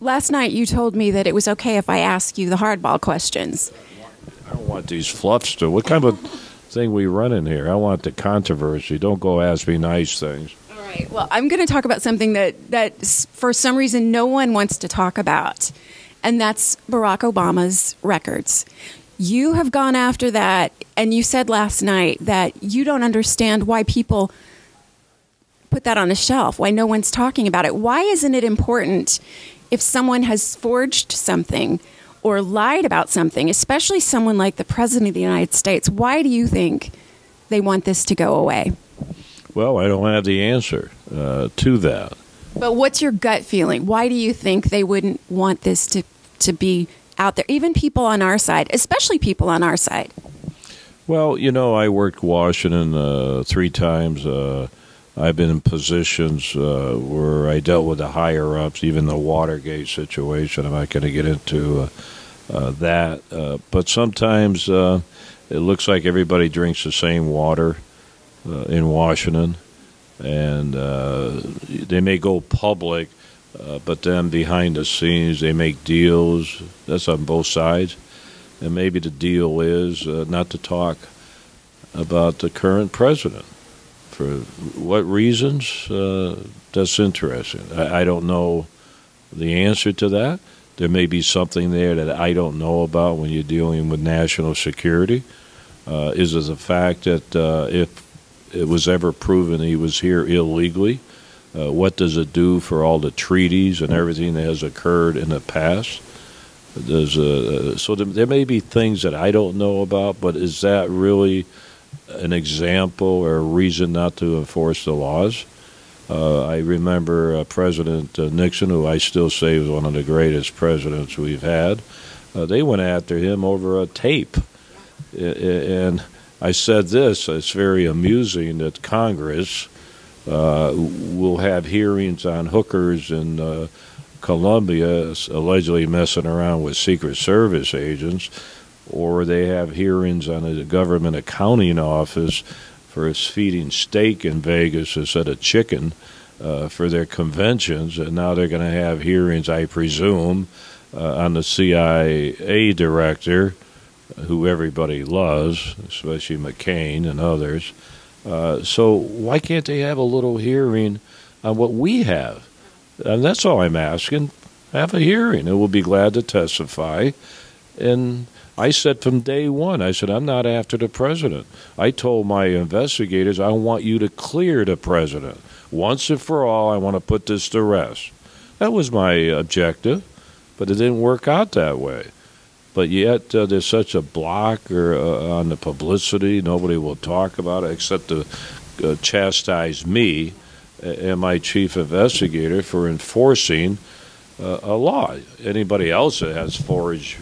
last night you told me that it was okay if I ask you the hardball questions. I don't want these fluffs. What kind of thing we run in here? I want the controversy. Don't go ask me nice things. All right. Well, I'm going to talk about something that for some reason no one wants to talk about, and that's Barack Obama's records. You have gone after that, and you said last night that you don't understand why people put that on a shelf, why no one's talking about it. Why isn't it important if someone has forged something or lied about something, especially someone like the President of the United States? Why do you think they want this to go away? Well, I don't have the answer to that. But what's your gut feeling? Why do you think they wouldn't want this to be out there? Even people on our side, especially people on our side. Well, I worked Washington 3 times. I've been in positions where I dealt with the higher-ups, even the Watergate situation. I'm not going to get into that. But sometimes it looks like everybody drinks the same water in Washington. And they may go public, but then behind the scenes they make deals. That's on both sides. And maybe the deal is not to talk about the current president. For what reasons? That's interesting. I don't know the answer to that. There may be something there that I don't know about when you're dealing with national security. Is it the fact that if it was ever proven he was here illegally, what does it do for all the treaties and everything that has occurred in the past? So there may be things that I don't know about, but is that really an example or a reason not to enforce the laws? I remember President Nixon, who I still say was one of the greatest presidents we've had. They went after him over a tape. And I said this, it's very amusing that Congress will have hearings on hookers in Colombia allegedly messing around with Secret Service agents, or they have hearings on a government accounting office for feeding steak in Vegas instead of chicken for their conventions, and now they're going to have hearings, I presume, on the CIA director, who everybody loves, especially McCain and others. So why can't they have a little hearing on what we have? And that's all I'm asking. Have a hearing, and we'll be glad to testify. And I said from day one, I said, I'm not after the president. I told my investigators, I want you to clear the president. Once and for all, I want to put this to rest. That was my objective, but it didn't work out that way. But yet there's such a block on the publicity. Nobody will talk about it except to chastise me and my chief investigator for enforcing a law. Anybody else that has forged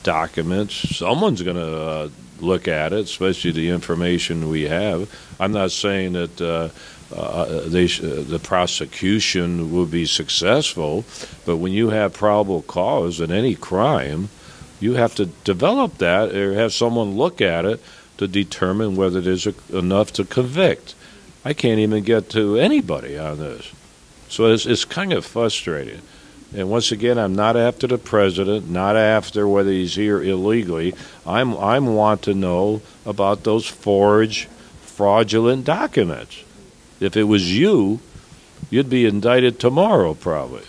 documents, someone's going to look at it, especially the information we have. I'm not saying that the prosecution will be successful, but when you have probable cause in any crime, you have to develop that or have someone look at it to determine whether there's enough to convict. I can't even get to anybody on this. So it's kind of frustrating. And once again, I'm not after the president, not after whether he's here illegally. I want to know about those forged, fraudulent documents. If it was you, you'd be indicted tomorrow probably.